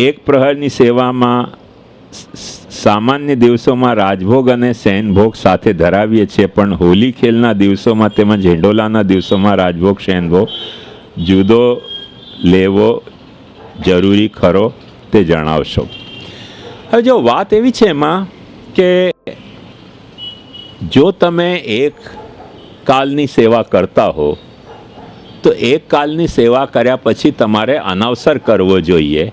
એક પ્રહરની સેવામાં સામાન્ય દિવસોમાં રાજભોગ અને શયનભોગ સાથે ધરાવીએ છીએ, પણ હોલી ખેલના દિવસોમાં તેમજ હિંડોલાના દિવસોમાં રાજભોગ શયનભોગ જુદો લેવો જરૂરી ખરો તે જણાવશો. હવે જો વાત એવી છે એમાં કે જો તમે એક કાલની સેવા કરતા હો તો એક કાલની સેવા કર્યા પછી તમારે અનવસર કરવો જોઈએ.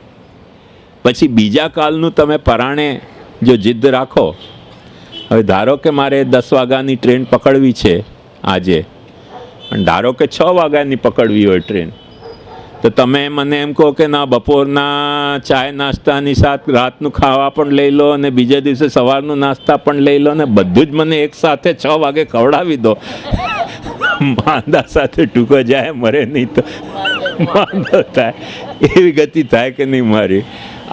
પછી બીજા કાલનું તમે પરાણે જો જિદ્દ રાખો, હવે ધારો કે મારે 10 વાગ્યાની ટ્રેન પકડવી છે આજે, અને ધારો કે 6 વાગ્યાની પકડવી હોય ટ્રેન, તો તમે મને એમ કહો કે ના બપોરના ચાય નાસ્તાની સાથે રાતનું ખાવા પણ લઈ લો અને બીજા દિવસે સવારનું નાસ્તા પણ લઈ લો, અને બધું જ મને એક સાથે 6 વાગે ખવડાવી દો. માંદા સાથે ટૂંકો જાય, મરે નહીં તો માંદો થાય. એવી ગતિ થાય કે નહીં મારી?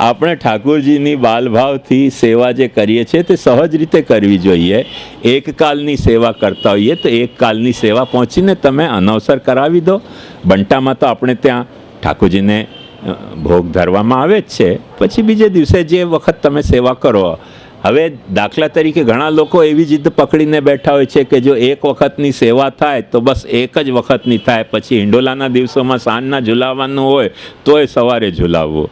આપણે ઠાકોરજીની બાલભાવથી સેવા જે કરીએ છીએ તે સહજ રીતે કરવી જોઈએ. એક કાલની સેવા કરતા હોઈએ તો એક કાલની સેવા પહોંચીને તમે અનવસર કરાવી દો. બંટામાં તો આપણે ત્યાં ઠાકોરજીને ભોગ ધરવામાં આવે જ છે, પછી બીજે દિવસે જે વખત તમે સેવા કરો. હવે દાખલા તરીકે ઘણા લોકો એવી જીદ પકડીને બેઠા હોય છે કે જો એક વખતની સેવા થાય તો બસ એક જ વખતની થાય, પછી હિંડોલાના દિવસોમાં સાંજના ઝુલાવવાનું હોય તોય સવારે ઝુલાવવું.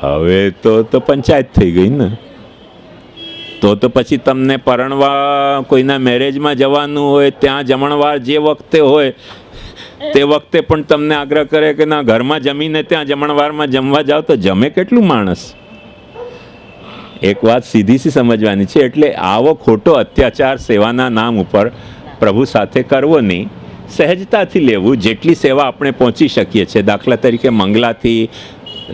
હવે તો પંચાયત થઈ ગઈ ને. તો પછી તમને પરણવા કોઈના મેરેજમાં જવાનું હોય, ત્યાં જમણવાર જે વખતે હોય તે વખતે પણ તમને આગ્રહ કરે કે ના ઘરમાં જમીને ત્યાં જમણવારમાં જમવા જાઓ, તો જમે કેટલું માણસ? એક વાત સીધી સમજવાની છે. એટલે આવો ખોટો અત્યાચાર સેવાના નામ ઉપર પ્રભુ સાથે કરવો નહીં. સહેજતાથી લેવું. જેટલી સેવા આપણે પહોંચી શકીએ છીએ, દાખલા તરીકે મંગલાથી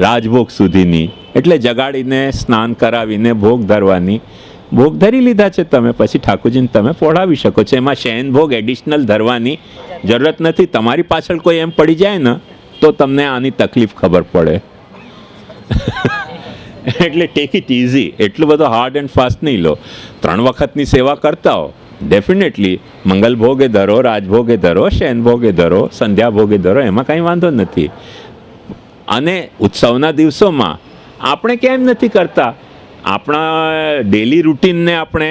રાજભોગ સુધીની, એટલે જગાડીને સ્નાન કરાવીને ભોગ ધરવાની. ભોગ ધરી લીધા છે તમે, પછી ઠાકોરજીને તમે પોઢાવી શકો છો. એમાં શયન ભોગ એડિશનલ ધરવાની જરૂરત નથી. તમારી પાછળ કોઈ એમ પડી જાય ને તો તમને આની તકલીફ ખબર પડે. એટલે ટેક ઇટ ઇઝી. એટલું બધું હાર્ડ એન્ડ ફાસ્ટ નહીં લો. 3 વખતની સેવા કરતા હો, ડેફિનેટલી મંગલ ભોગે ધરો, રાજભોગે ધરો, શયન ભોગે ધરો, સંધ્યા ભોગે ધરો, એમાં કાંઈ વાંધો નથી. અને ઉત્સવના દિવસોમાં આપણે કેમ નથી કરતા? આપણા ડેલી રૂટીનને આપણે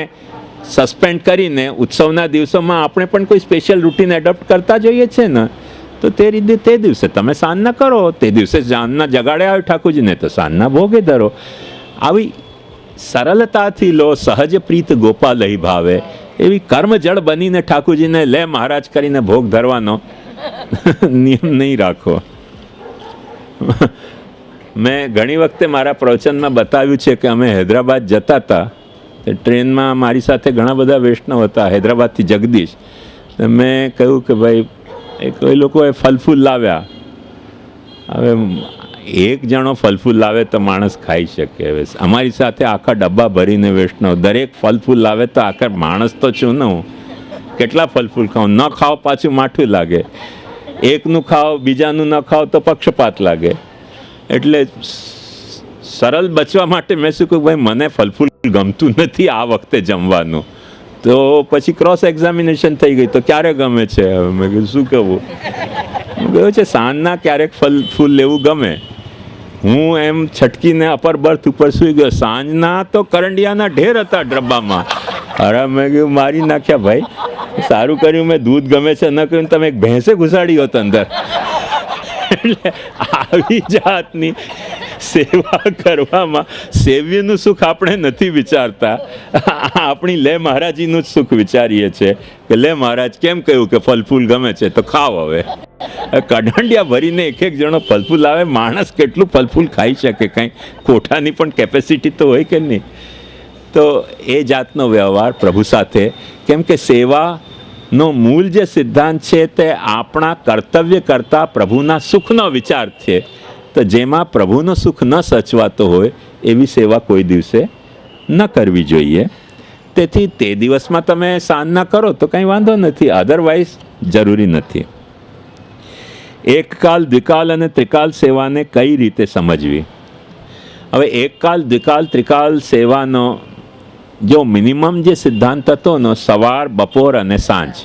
સસ્પેન્ડ કરીને ઉત્સવના દિવસોમાં આપણે પણ કોઈ સ્પેશિયલ રૂટીન એડોપ્ટ કરતા જોઈએ છે ને. તો તે રીતે તે દિવસે તમે સાંજના કરો, તે દિવસે સાંજના જગાડે આવે ઠાકોરજીને તો સાંજના ભોગે ધરો. આવી સરળતાથી લો. સહજ પ્રીત ગોપાલ લઈ ભાવે. એવી કર્મજળ બનીને ઠાકોરજીને લે મહારાજ કરીને ભોગ ધરવાનો નિયમ નહીં રાખો. મેં ઘણી વખતે મારા પ્રવચનમાં બતાવ્યું છે કે અમે હૈદરાબાદ જતા હતા, ટ્રેનમાં મારી સાથે ઘણા બધા વૈષ્ણવ હતા, હૈદરાબાદથી જગદીશ. મેં કહ્યું કે ભાઈ કોઈ લોકોએ ફલફૂલ લાવ્યા. હવે એક જણો ફલફૂલ લાવે તો માણસ ખાઈ શકે. હવે અમારી સાથે આખા ડબ્બા ભરીને વૈષ્ણવ, દરેક ફલફૂલ લાવે તો આખર માણસ તો છું ને હું, કેટલા ફલફૂલ ખાઉં? ન ખાઓ પાછું માઠું લાગે. એકનું ખાઓ બીજાનું ન ખાઓ તો પક્ષપાત લાગે. એટલે સરળ બચવા માટે મેં શું કહ્યું, ભાઈ મને ફલફૂલ ગમતું નથી આ વખતે જમવાનું. તો પછી ક્રોસ એક્ઝામિનેશન થઈ ગઈ. તો ક્યારે ગમે છે? મેં કીધું શું કહેવું? ગયો છે સાંજના ક્યારેક ફલફૂલ લેવું ગમે. હું એમ છટકીને અપર બર્થ ઉપર સૂઈ ગયો. સાંજના તો કરંડિયાના ઢેર હતા ડબ્બામાં. અરે મેં કીધું મારી નાખ્યા ભાઈ. સારું કર્યું મેં દૂધ ગમે છે ન કર્યું તમે એક ભેંસે ઘુસાડી હોત અંદર. એટલે આવી જાતની સેવા કરવામાં સેવ્યનું સુખ આપણે નથી વિચારતા. આપણી લે મહારાજીનું જ સુખ વિચારીએ છીએ કે લે મહારાજ કેમ કહ્યું કે ફલફૂલ ગમે છે તો ખાઓ. હવે કઢાંડિયા ભરીને એક જણો ફલફૂલ આવે, માણસ કેટલું ફલફૂલ ખાઈ શકે? કંઈ કોઠાની પણ કેપેસિટી તો હોય કે નહીં? તો એ જાતનો વ્યવહાર પ્રભુ સાથે, કેમ કે સેવાનો મૂળ જે સિદ્ધાંત છે તે આપણા કર્તવ્ય કરતાં પ્રભુના સુખનો વિચાર છે. તો જેમાં પ્રભુનો સુખ ન સચવાતો હોય એવી સેવા કોઈ દિવસે ન કરવી જોઈએ. તેથી તે દિવસમાં તમે સાંજના કરો તો કંઈ વાંધો નથી, અધરવાઇઝ જરૂરી નથી. એકકાલ, દ્વિકાલ અને ત્રિકાલ સેવાને કઈ રીતે સમજવી? હવે એકકાલ, દ્વિકાલ, ત્રિકાલ સેવાનો જો મિનિમમ જે સિદ્ધાંત હતો ને, સવાર, બપોર અને સાંજ,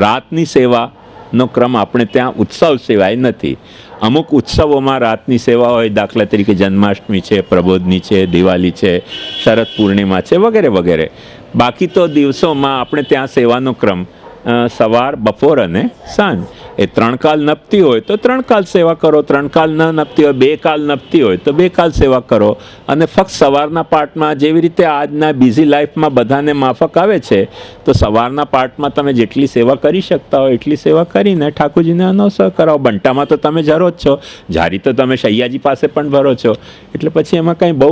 રાતની સેવા સેવાનો ક્રમ આપણે ત્યાં ઉત્સવ સિવાય નથી. અમુક ઉત્સવોમાં રાતની સેવા હોય, દાખલા તરીકે જન્માષ્ટમી છે, પ્રબોધની છે, દિવાળી છે, શરદ પૂર્ણિમા છે, વગેરે વગેરે. બાકી તો દિવસોમાં આપણે ત્યાં સેવાનો ક્રમ સવાર, બપોર અને સાંજ, એ 3 કાલ નપતી હોય તો 3 કાલ સેવા કરો, 3 કાલ ન નપતી હોય, 2 કાલ નપતી હોય તો 2 કાલ સેવા કરો. અને ફક્ત સવારના પાર્ટમાં જેવી રીતે આજના બિઝી લાઈફમાં બધાને માફક આવે છે, તો સવારના પાર્ટમાં તમે જેટલી સેવા કરી શકતા હો એટલી સેવા કરીને ઠાકોરજીને અનવસર કરાવો. બંટામાં તો તમે જરો જ છો, જારી તો તમે શૈયાજી પાસે પણ ભરો છો, એટલે પછી એમાં કંઈ બહુ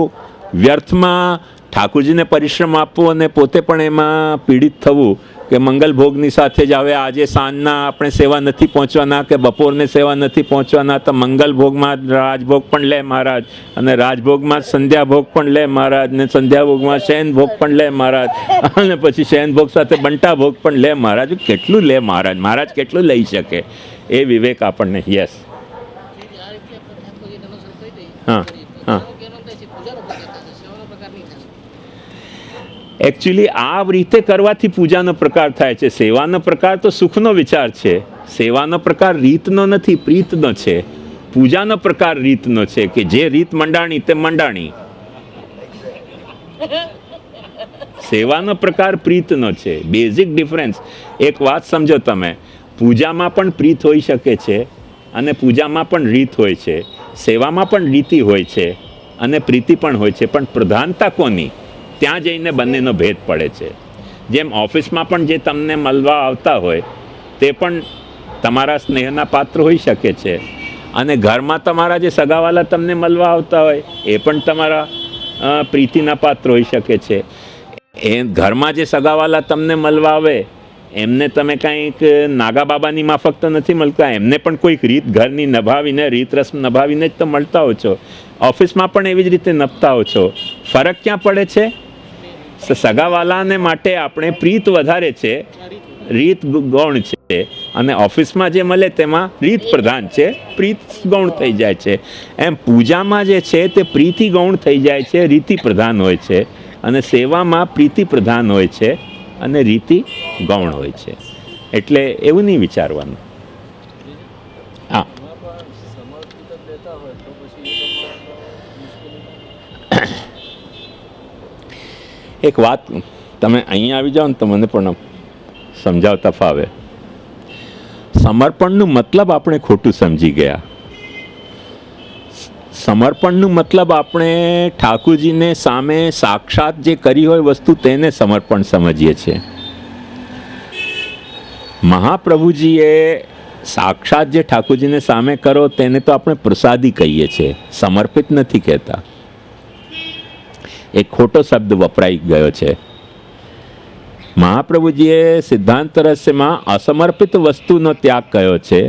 વ્યર્થમાં ઠાકોરજીને પરિશ્રમ આપવો અને પોતે પણ એમાં પીડિત થવું કે મંગલ ભોગની સાથે જ હવે આજે સાંજના આપણે સેવા નથી પહોંચવાના કે બપોરને સેવા નથી પહોંચવાના, તો મંગલ ભોગમાં રાજભોગ પણ લે મહારાજ, અને રાજભોગમાં સંધ્યા ભોગ પણ લે મહારાજ, ને સંધ્યા ભોગમાં શયન ભોગ પણ લે મહારાજ, અને પછી શયન ભોગ સાથે બંટા ભોગ પણ લે મહારાજ. કેટલું લે મહારાજ? મહારાજ કેટલું લઈ શકે? એ વિવેક આપણને. યસ, હા હા. એકચ્યુઅલી આ રીતે કરવાથી પૂજાનો પ્રકાર થાય છે. સેવાનો પ્રકાર તો સુખનો વિચાર છે. સેવાનો પ્રકાર રીતનો નથી, પ્રીતનો છે. પૂજાનો પ્રકાર રીતનો છે કે જે રીત મંડાણી તે મંડાણી. સેવાનો પ્રકાર પ્રીતનો છે. Basic difference. એક વાત સમજો તમે, પૂજામાં પણ પ્રીત હોઈ શકે છે અને પૂજામાં પણ રીત હોય છે, સેવામાં પણ રીતિ હોય છે અને પ્રીતિ પણ હોય છે, પણ પ્રધાનતા કોની? ત્યાં જઈને બંનેનો ભેદ પડે છે. જેમ ઓફિસમાં પણ જે તમને મળવા આવતા હોય તે પણ તમારા સ્નેહના પાત્ર હોઈ શકે છે, અને ઘરમાં તમારા જે સગાવાલા તમને મળવા આવતા હોય એ પણ તમારા પ્રીતિના પાત્ર હોઈ શકે છે. એ ઘરમાં જે સગાવાલા તમને મળવા આવે એમને તમે કંઈક નાગા બાબાની માફક તો નથી મળતા, એમને પણ કોઈક રીત ઘરની નભાવીને, રીત રસમ નભાવીને જ તો મળતા હો છો. ઓફિસમાં પણ એવી જ રીતે નભતા હો છો. ફરક ક્યાં પડે છે? સગાવાલાને માટે આપણે પ્રીત વધારે છે, રીત ગૌણ છે, અને ઓફિસમાં જે મળે તેમાં રીત પ્રધાન છે, પ્રીત ગૌણ થઈ જાય છે. એમ પૂજામાં જે છે તે પ્રીતિ ગૌણ થઈ જાય છે, રીતિ પ્રધાન હોય છે, અને સેવામાં પ્રીતિ પ્રધાન હોય છે અને રીતિ ગૌણ હોય છે. એટલે એવું નહીં વિચારવાનું. હા, એક વાત તમે અહીંયા આવી જાઓ ને તો મને પણ સમજાવતા ફાવે. સમર્પણનું મતલબ આપણે ખોટું સમજી ગયા. સમર્પણનું મતલબ આપણે ઠાકોરજીને સામે સાક્ષાત જે કરી હોય વસ્તુ તેને સમર્પણ સમજીએ છીએ. મહાપ્રભુજીએ સાક્ષાત જે ઠાકોરજીને સામે કરો તેને તો આપણે પ્રસાદી કહીએ છીએ, સમર્પિત નથી કહેતા. એક ખોટો શબ્દ વપરાઈ ગયો છે. મહાપ્રભુજીએ સિદ્ધાંત રહસ્યમાં અસમર્પિત વસ્તુનો ત્યાગ કયો છે,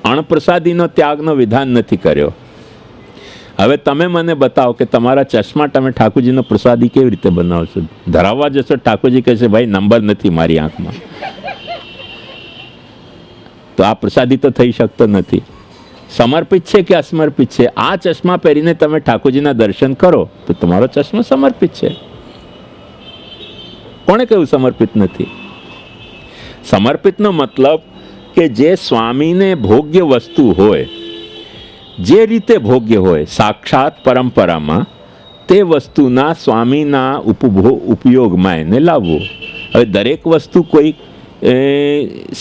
અણપ્રસાદીનો ત્યાગનો વિધાન નથી કર્યો. હવે તમે મને બતાવો કે તમારા ચશ્મા તમે ઠાકોરજીનો પ્રસાદી કેવી રીતે બનાવશો? ધરાવવા જશો, ઠાકોરજી કહેશે ભાઈ નંબર નથી મારી આંખમાં, તો આ પ્રસાદી તો થઈ શકતો નથી. સમર્પિત છે કે અસમર્પિત છે? આ ચશ્મા પહેરીને તમે ઠાકોરજીના દર્શન કરો તો તમારો ચશ્મો સમર્પિત છે. કોણે કહ્યું સમર્પિત નથી? સમર્પિતનો મતલબ કે જે સ્વામીને ભોગ્ય વસ્તુ હોય, જે રીતે ભોગ્ય હોય સાક્ષાત પરંપરામાં, તે વસ્તુના સ્વામીના ઉપયોગમાં એને લાવવું. હવે દરેક વસ્તુ કોઈ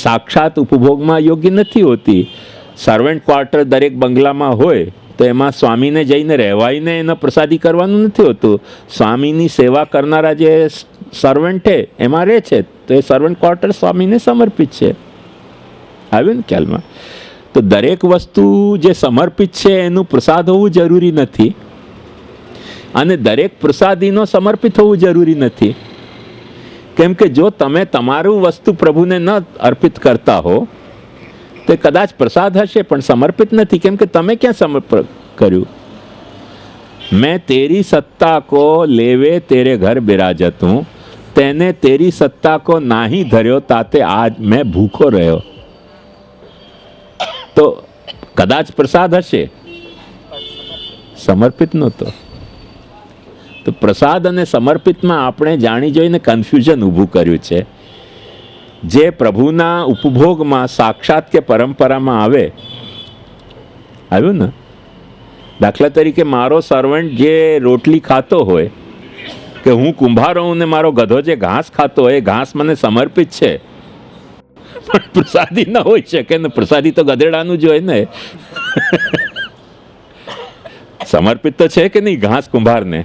સાક્ષાત ઉપભોગમાં યોગ્ય નથી હોતી. સર્વન્ટ ક્વાર્ટર દરેક બંગલામાં હોય તો એમાં સ્વામીને જઈને રહેવાઈને એનો પ્રસાદી કરવાનું નથી હોતું. સ્વામીની સેવા કરનારા જે સર્વન્ટ છે એમાં રહે છે તો એ સર્વન્ટ ક્વાર્ટર સ્વામીને સમર્પિત છે. આવ્યું ને ખ્યાલમાં? તો દરેક વસ્તુ જે સમર્પિત છે એનું પ્રસાદ હોવું જરૂરી નથી, અને દરેક પ્રસાદીનો સમર્પિત હોવું જરૂરી નથી. કેમ કે જો તમે તમારું વસ્તુ પ્રભુને ન અર્પિત કરતા હો તે કદાચ પ્રસાદ હશે પણ સમર્પિત નથી. કેમ કે તમે ક્યાં સમર્પણ કર્યું? મેં તેરી સત્તા કો લેવે તેરે ઘર બિરાજત હું, તેને તેરી સત્તા કો નાહી ધર્યો તાતે આજ મેં ભૂખો રહ્યો. તો કદાચ પ્રસાદ હશે, સમર્પિત નહોતો. તો પ્રસાદ અને સમર્પિતમાં આપણે જાણી જોઈને કન્ફ્યુઝન ઊભું કર્યું છે. જે પ્રભુના ઉપભોગમાં સાક્ષાત કે પરંપરામાં આવ્યું ને, દાખલા તરીકે મારો સર્વન્ટ જે રોટલી ખાતો હોય, કે હું કુંભાર હોઉં ને મારો ગધો જે ઘાસ ખાતો હોય, એ ઘાસ મને સમર્પિત છે, પણ પ્રસાદી ન હોઈ શકે ને. પ્રસાદી તો ગધેડાનું જ હોય ને. સમર્પિત તો છે કે નહીં ઘાસ કુંભારને?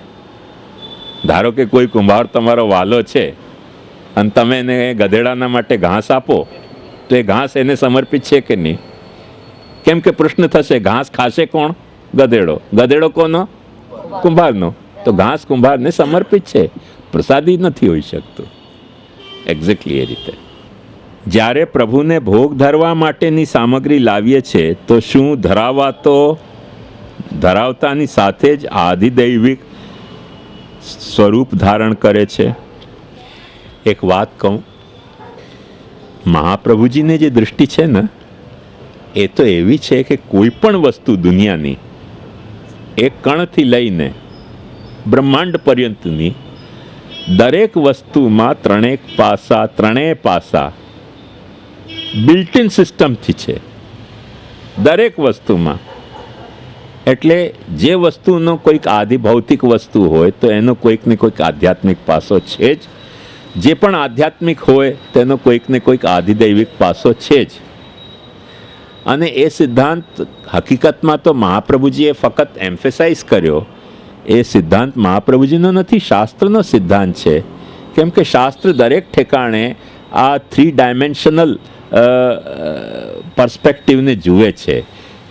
ધારો કે કોઈ કુંભાર તમારો વાલો છે અને તમે એને ગધેડાના માટે ઘાસ આપો, તો એ ઘાસ એને સમર્પિત છે કે નહીં? કેમ કે પ્રશ્ન થશે, ઘાસ ખાશે કોણ? ગધેડો. ગધેડો કોનો? કુંભારનો. તો ઘાસ કુંભારને સમર્પિત છે, પ્રસાદી નથી હોઈ શકતું. એક્ઝેક્ટલી એ રીતે જ્યારે પ્રભુને ભોગ ધરવા માટેની સામગ્રી લાવીએ છીએ, તો શું ધરાવતાની સાથે જ આધિદૈવિક સ્વરૂપ ધારણ કરે છે? એક વાત કહું, મહાપ્રભુજીને જે દૃષ્ટિ છે ને, એ તો એવી છે કે કોઈ પણ વસ્તુ દુનિયાની, એક કણથી લઈને બ્રહ્માંડ પર્યંતની દરેક વસ્તુમાં ત્રણેય પાસા બિલ્ટ ઇન સિસ્ટમથી છે, દરેક વસ્તુમાં. એટલે જે વસ્તુનો કોઈક આધિભૌતિક વસ્તુ હોય તો એનો કોઈક ને કોઈક આધ્યાત્મિક પાસો છે જ. જે પણ આધ્યાત્મિક હોય તેનો કોઈક ને કોઈક આધિદૈવિક પાસો છે જ. અને એ સિદ્ધાંત હકીકતમાં તો મહાપ્રભુજીએ ફક્ત એમ્ફેસાઇઝ કર્યો. એ સિદ્ધાંત મહાપ્રભુજીનો નથી, શાસ્ત્રનો સિદ્ધાંત છે. કેમ કે શાસ્ત્ર દરેક ઠેકાણે આ 3 ડાયમેન્શનલ પર્સ્પેક્ટિવને જુએ છે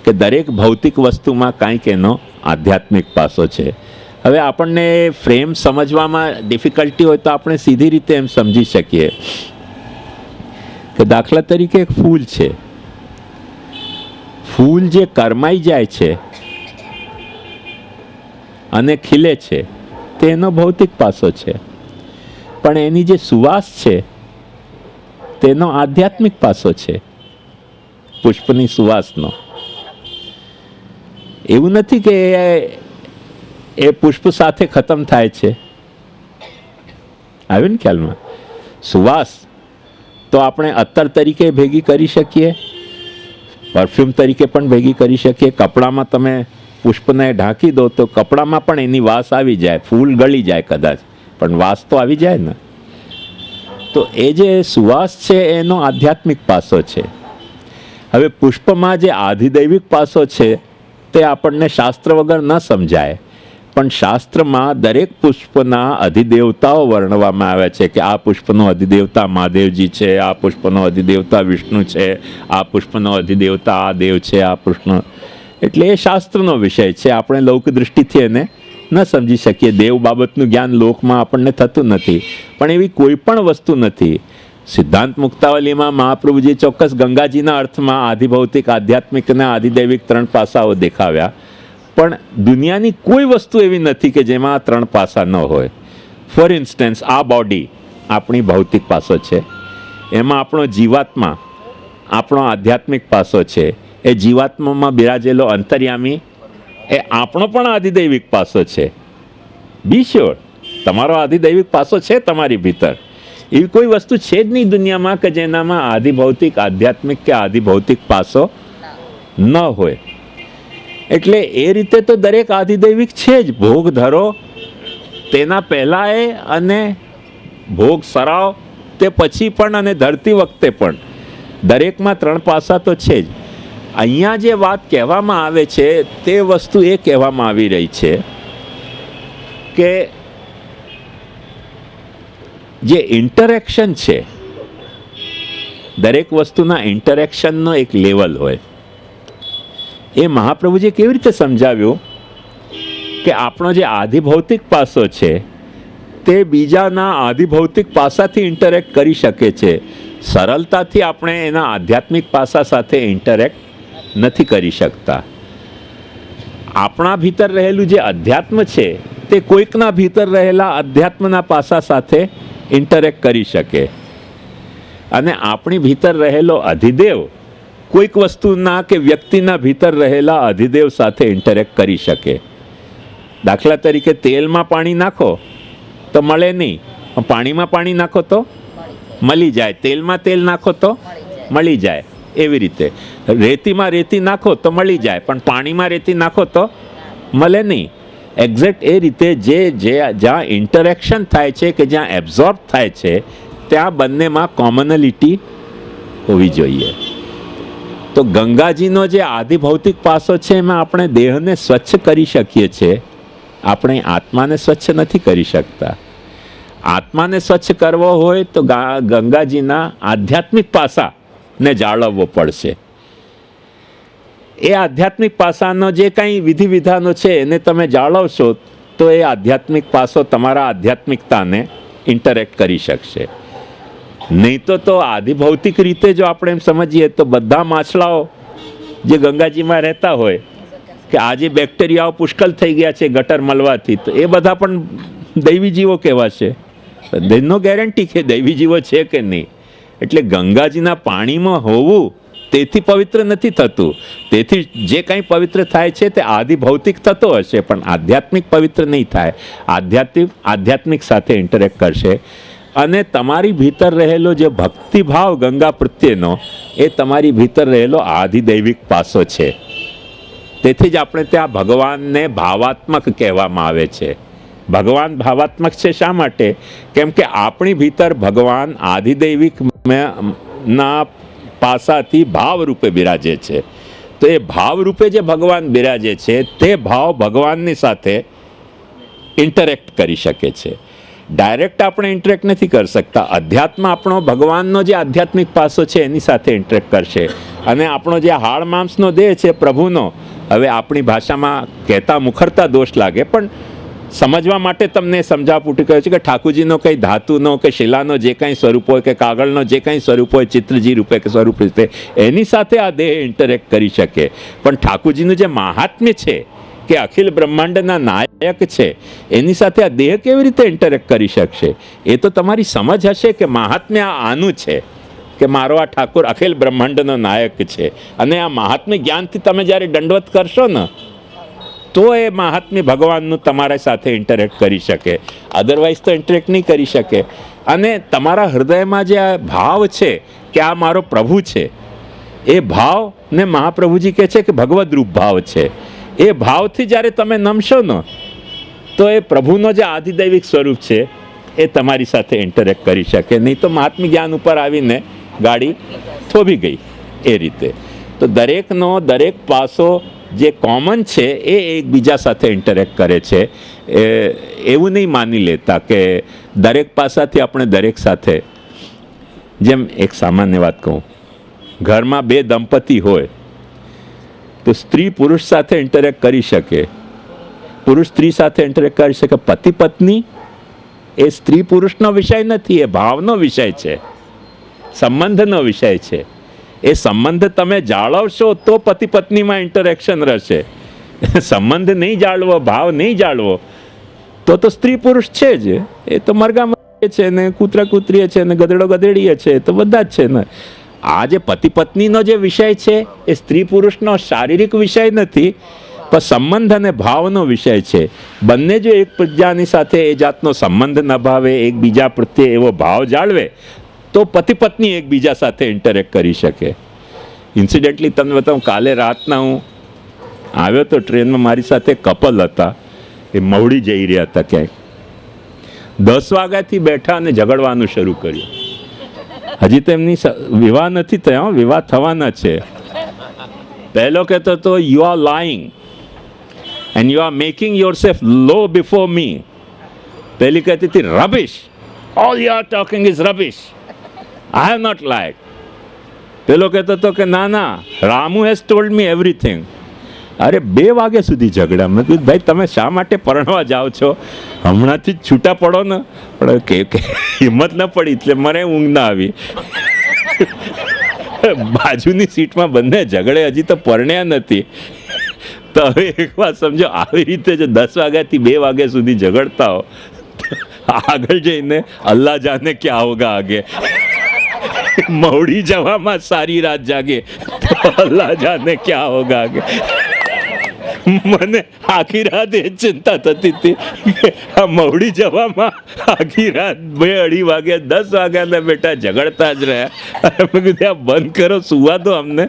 કે દરેક ભૌતિક વસ્તુમાં કાંઈક એનો આધ્યાત્મિક પાસો છે. હવે આપણને ફ્રેમ સમજવામાં ડિફિકલ્ટી હોય તો આપણે સીધી રીતે એમ સમજી શકીએ કે દાખલા તરીકે એક ફૂલ છે. ફૂલ જે કરમાઈ જાય છે અને ખીલે છે તે એનો ભૌતિક પાસો છે, પણ એની જે સુવાસ છે તેનો આધ્યાત્મિક પાસો છે, પુષ્પની સુવાસનો. એવું નથી કે એ પુષ્પ સાથે ખતમ થાય છે. આવ્યું ને ખ્યાલમાં? સુવાસ તો આપણે અત્તર તરીકે ભેગી કરી શકીએ, પરફ્યુમ તરીકે પણ ભેગી કરી શકીએ. કપડામાં તમે પુષ્પને ઢાંકી દો તો કપડામાં પણ એની વાસ આવી જાય. ફૂલ ગળી જાય કદાચ, પણ વાસ તો આવી જાય ને. તો એ જે સુવાસ છે એનો આધ્યાત્મિક પાસો છે. હવે પુષ્પમાં જે આધિદૈવિક પાસો છે તે આપણને શાસ્ત્ર વગર ન સમજાય, પણ શાસ્ત્રમાં દરેક પુષ્પના અધિદેવતાઓ વર્ણવવામાં આવ્યા છે કે આ પુષ્પનો અધિદેવતા મહાદેવજી છે, આ પુષ્પનો અધિદેવતા વિષ્ણુ છે, આ પુષ્પનો અધિદેવતા આ દેવ છે, આ પુષ્પનો. એટલે એ શાસ્ત્રનો વિષય છે. આપણે લોક દૃષ્ટિથી એને ન સમજી શકીએ. દેવ બાબતનું જ્ઞાન લોકમાં આપણને થતું નથી. પણ એવી કોઈ પણ વસ્તુ નથી. સિદ્ધાંત મુક્તાવલીમાં મહાપ્રભુજી ચોક્કસ ગંગાજીના અર્થમાં આધિભૌતિક, આધ્યાત્મિક અને આધિદૈવિક 3 પાસાઓ દેખાવ્યા, પણ દુનિયાની કોઈ વસ્તુ એવી નથી કે જેમાં આ 3 પાસા ન હોય. ફોર ઇન્સ્ટન્સ, આ બોડી આપણી ભૌતિક પાસો છે, એમાં આપણો જીવાત્મા આપણો આધ્યાત્મિક પાસો છે. એ જીવાત્મામાં બિરાજેલો અંતર્યામી એ આપણો પણ આધિદૈવિક પાસો છે. બી શ્યોર, તમારો આધિદૈવિક પાસો છે તમારી ભીતર. એવી કોઈ વસ્તુ છે જ નહીં દુનિયામાં કે જેનામાં આધિભૌતિક, આધ્યાત્મિક કે આધિભૌતિક પાસો ન હોય. એટલે એ રીતે તો દરેક આધિદૈવિક છે જ. ભોગ ધરો તેના પહેલાં અને ભોગ સરાવ તે પછી પણ, અને ધરતી વખતે પણ દરેકમાં 3 પાસા તો છે જ. અહીંયા જે વાત કહેવામાં આવે છે તે વસ્તુ એ કહેવામાં આવી રહી છે કે જે ઇન્ટરેક્શન છે, દરેક વસ્તુના ઇન્ટરેક્શનનો એક લેવલ હોય. એ મહાપ્રભુજીએ કેવી રીતે સમજાવ્યું કે આપણો જે આધિભૌતિક પાસો છે તે બીજાના આધિભૌતિક પાસાથી ઇન્ટરેક્ટ કરી શકે છે. સરળતાથી આપણે એના આધ્યાત્મિક પાસા સાથે ઇન્ટરેક્ટ નથી કરી શકતા. આપણા ભીતર રહેલું જે અધ્યાત્મ છે તે કોઈકના ભીતર રહેલા અધ્યાત્મના પાસા સાથે ઇન્ટરેક્ટ કરી શકે, અને આપણી ભીતર રહેલો અધિદેવ કોઈક વસ્તુના કે વ્યક્તિના ભીતર રહેલા અધિદેવ સાથે ઇન્ટરેક્ટ કરી શકે. દાખલા તરીકે તેલમાં પાણી નાખો તો મળે નહીં, પાણીમાં પાણી નાખો તો મળી જાય, તેલમાં તેલ નાખો તો મળી જાય, એવી રીતે રેતીમાં રેતી નાખો તો મળી જાય, પણ પાણીમાં રેતી નાખો તો મળે નહીં. એક્ઝેક્ટ એ રીતે જે જ્યાં ઇન્ટરેક્શન થાય છે કે જ્યાં એબ્ઝોર્બ થાય છે ત્યાં બંનેમાં કોમનલિટી હોવી જોઈએ. તો ગંગાજીનો જે આધિભૌતિક પાસો છે એમાં આપણે દેહને સ્વચ્છ કરી શકીએ છીએ, આપણે આત્માને સ્વચ્છ નથી કરી શકતા. આત્માને સ્વચ્છ કરવો હોય તો ગંગાજીના આધ્યાત્મિક પાસાને જાળવવો પડશે. એ આધ્યાત્મિક પાસાનો જે કંઈ વિધિ વિધાનો છે એને તમે જાળવશો તો એ આધ્યાત્મિક પાસો તમારા આધ્યાત્મિકતાને ઇન્ટરેક્ટ કરી શકશે. નહીં તો આધિભૌતિક રીતે જો આપણે એમ સમજીએ તો બધા માછલાઓ જે ગંગાજીમાં રહેતા હોય કે આજે બેક્ટેરિયાઓ પુષ્કળ થઈ ગયા છે ગટર મળવાથી, તો એ બધા પણ દૈવી જીવો કહેવાશે. નો ગેરંટી કે દૈવી જીવો છે કે નહીં. એટલે ગંગાજીના પાણીમાં હોવું તેથી પવિત્ર નથી થતું. તેથી જે કંઈ પવિત્ર થાય છે તે આધિભૌતિક થતો હશે પણ આધ્યાત્મિક પવિત્ર નહીં થાય. આધ્યાત્મિક સાથે ઇન્ટરેક્ટ કરશે અને તમારી ભીતર રહેલો જે ભક્તિભાવ ગંગા પ્રત્યેનો એ તમારી ભીતર રહેલો આધિદૈવિક પાસો છે. તેથી જ આપણે ત્યાં ભગવાનને ભાવાત્મક કહેવામાં આવે છે. ભગવાન ભાવાત્મક છે શા માટે? કેમ કે આપણી ભીતર ભગવાન આધિદૈવિક ના પાસાથી ભાવ રૂપે બિરાજે છે. તો એ ભાવ રૂપે જે ભગવાન બિરાજે છે તે ભાવ ભગવાનની સાથે ઇન્ટરેક્ટ કરી શકે છે. ડાયરેક્ટ આપણે ઇન્ટરેક્ટ નથી કરી શકતા. અધ્યાત્મ આપણો ભગવાનનો જે આધ્યાત્મિક પાસો છે એની સાથે ઇન્ટરેક્ટ કરશે અને આપણો જે હાડ માંસનો દેહ છે પ્રભુનો, હવે આપણી ભાષામાં કહેતા મુખરતા દોષ લાગે પણ સમજવા માટે તમને સમજાવપૂટી કહ્યું છે કે ઠાકોરજીનો કંઈ ધાતુનો કે શિલાનો જે કંઈ સ્વરૂપ હોય કે કાગળનો જે કંઈ સ્વરૂપ હોય ચિત્રજી રૂપે કે સ્વરૂપ રીતે એની સાથે આ દેહ ઇન્ટરેક્ટ કરી શકે. પણ ઠાકોરજીનું જે મહાત્મ્ય છે કે અખિલ બ્રહ્માંડના નાયક છે એની સાથે આ દેહ કેવી રીતે ઇન્ટરેક્ટ કરી શકશે? એ તો તમારી સમજ હશે કે મહાત્મ્ય આનું છે કે મારો આ ઠાકોર અખિલ બ્રહ્માંડનો નાયક છે. અને આ મહાત્મ્ય જ્ઞાનથી તમે જ્યારે દંડવત કરશો ને તો એ મહાત્મ્ય ભગવાનનું તમારા સાથે ઇન્ટરેક્ટ કરી શકે, અદરવાઇઝ તો ઇન્ટરેક્ટ નહીં કરી શકે. અને તમારા હૃદયમાં જે આ ભાવ છે કે આ મારો પ્રભુ છે, એ ભાવને મહાપ્રભુજી કહે છે કે ભગવદ રૂપ ભાવ છે. એ ભાવથી જ્યારે તમે નમશો ને તો એ પ્રભુનો જે આધિદૈવિક સ્વરૂપ છે એ તમારી સાથે ઇન્ટરેક્ટ કરી શકે. નહીં તો મહાત્મ્ય જ્ઞાન ઉપર આવીને ગાડી થોભી ગઈ એ રીતે. તો દરેકનો દરેક પાસો જે કોમન છે એ એકબીજા સાથે ઇન્ટરેક્ટ કરે છે. એવું નહીં માની લેતા કે દરેક પાસાથી આપણે દરેક સાથે, જેમ એક સામાન્ય વાત કહું, ઘરમાં બે દંપતી હોય તો સ્ત્રી પુરુષ સાથે ઇન્ટરેક્ટ કરી શકે, પુરુષ સ્ત્રી સાથે ઇન્ટરેક્ટ કરી શકે. પતિ પત્ની એ સ્ત્રી પુરુષનો વિષય નથી, એ ભાવનો વિષય છે, સંબંધનો વિષય છે. એ સંબંધ તમે જાળવશો તો પતિ પત્નીમાં ઇન્ટરેક્શન રહેશે. સંબંધ નહીં જાળવો, ભાવ નહીં જાળવો તો સ્ત્રી પુરુષ છે જ, એ તો મરઘા છે ને કૂતરા કૂતરીએ છે ને ગધેડો ગધેડીએ છે, તો બધા જ છે ને. આ જે પતિ પત્નીનો જે વિષય છે એ સ્ત્રી પુરુષનો શારીરિક વિષય નથી પણ સંબંધ અને ભાવનો વિષય છે. બંને જો એકબીજાની સાથે એ જાતનો સંબંધ નભાવે, એકબીજા પ્રત્યે એવો ભાવ જાળવે તો પતિ પત્ની એકબીજા સાથે ઇન્ટરેક્ટ કરી શકે. ઇન્સિડેન્ટલી તમને બતાવું, કાલે રાતના હું આવ્યો તો ટ્રેનમાં, મારી સાથે કપલ હતા, એ મવડી જઈ રહ્યા હતા ક્યાંક. 10 વાગ્યાથી બેઠા અને ઝઘડવાનું શરૂ કર્યું. હજી તો એમની વિવાહ નથી થયા, વિવાહ થવાના છે. પહેલો કહેતો તો you are lying and you are making yourself low before me. પહેલી કહેતી હતી rubbish, all you are talking is rubbish, I have not lied. પેલો કહેતો હતો કે ના ના, Ramu has told me everything. અરે 2 વાગ્યા સુધી ઝઘડા. મેં કીધું ભાઈ તમે શા માટે પરણવા જાઓ છો? હમણાંથી જ છૂટા પડો ને. પણ કે હિંમત ન પડી એટલે મને ઊંઘ ના આવી. બાજુની સીટમાં બંને ઝઘડે, હજી તો પરણ્યા નથી. તો હવે એક વાત સમજો, આવી રીતે જો 10 વાગ્યાથી 2 વાગ્યા સુધી ઝઘડતા હો, આગળ જઈને અલ્લાહ જાને ક્યાં હોગા આગે. મવડી જવામાં સારી રાત જાગે તો અલ્લાહ જાને ક્યાં હોગા આગે. મને આખી રાત એ ચિંતા થતી હતી કે આ મવડી જવામાં આખી રાત 2-2:30 વાગ્યા 10 વાગ્યાના બેટા ઝઘડતા જ રહ્યા. મેં કીધું આ બંધ કરો, સુવા દો અમને.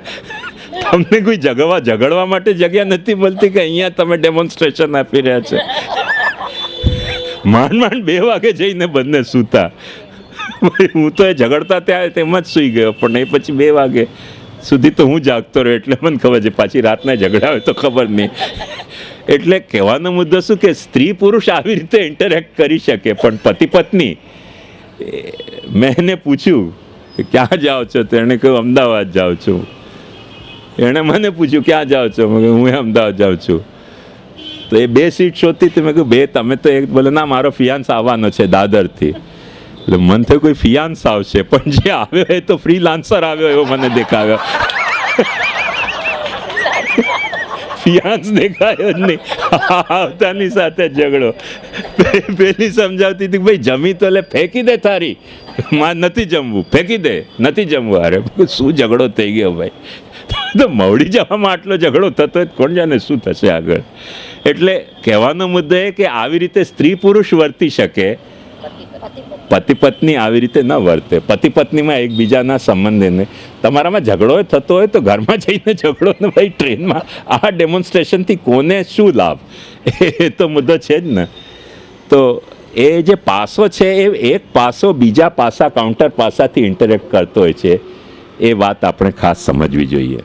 તમને કોઈ ઝઘડવા માટે જગ્યા નથી મળતી કે અહીંયા તમે ડેમોન્સ્ટ્રેશન આપી રહ્યા છે. માંડ 2 વાગે જઈને બંને સૂતા. હું તો એ ઝઘડતા ત્યાં તેમ જ સૂઈ ગયો, પણ એ પછી 2 વાગે સુધી તો હું જાગતો રહ્યો. એટલે મને ખબર છે પાછી રાતના ઝઘડા હોય તો ખબર નહીં. એટલે કહેવાનો મુદ્દો શું કે સ્ત્રી પુરુષ આવી રીતે ઇન્ટરેક્ટ કરી શકે, પણ પતિ પત્ની, મેં એને પૂછ્યું કે ક્યાં જાઓ છો, તો એણે કહ્યું અમદાવાદ જાઉં છું. એણે મને પૂછ્યું ક્યાં જાઓ છો, મેં કહ્યું હું અમદાવાદ જાઉં છું. તો એ 2 સીટ શોધતી હતી. મેં કહ્યું 2 તમે તો એક, બોલે ના મારો ફિયાન્સ આવવાનો છે દાદરથી. એટલે મન થયું કોઈ ફિયાન્સ આવશે, પણ જે આવ્યો એ તો ફ્રીલાન્સર આવ્યો એવો મને દેખાયો. ફિયાન્સ દેખાયો જ નહીં. આવતાની સાથે ઝઘડો. પેલી સમજાવતી હતી ભાઈ જમી તો લે, ફેંકી દે તારી, માં નથી જમવું, ફેંકી દે, નથી જમવું. અરે શું ઝઘડો થઈ ગયો ભાઈ. તો મવડી જવામાં આટલો ઝઘડો થતો હોય કોણ જાણે શું થશે આગળ. એટલે કહેવાનો મુદ્દો એ કે આવી રીતે સ્ત્રી પુરુષ વર્તી શકે, પતિ પત્ની આવી રીતે ન વર્તે. પતિ પત્નીમાં એકબીજાના સંબંધને, તમારામાં ઝઘડો થતો હોય તો ઘરમાં જઈને ઝઘડો ને ભાઈ, ટ્રેનમાં આ ડેમોન્સ્ટ્રેશનથી કોને શું લાભ, એ તો મુદ્દો છે જ ને. તો એ જે પાસો છે એ એક પાસો બીજા પાસા, કાઉન્ટર પાસાથી ઇન્ટરેક્ટ કરતો હોય છે. એ વાત આપણે ખાસ સમજવી જોઈએ.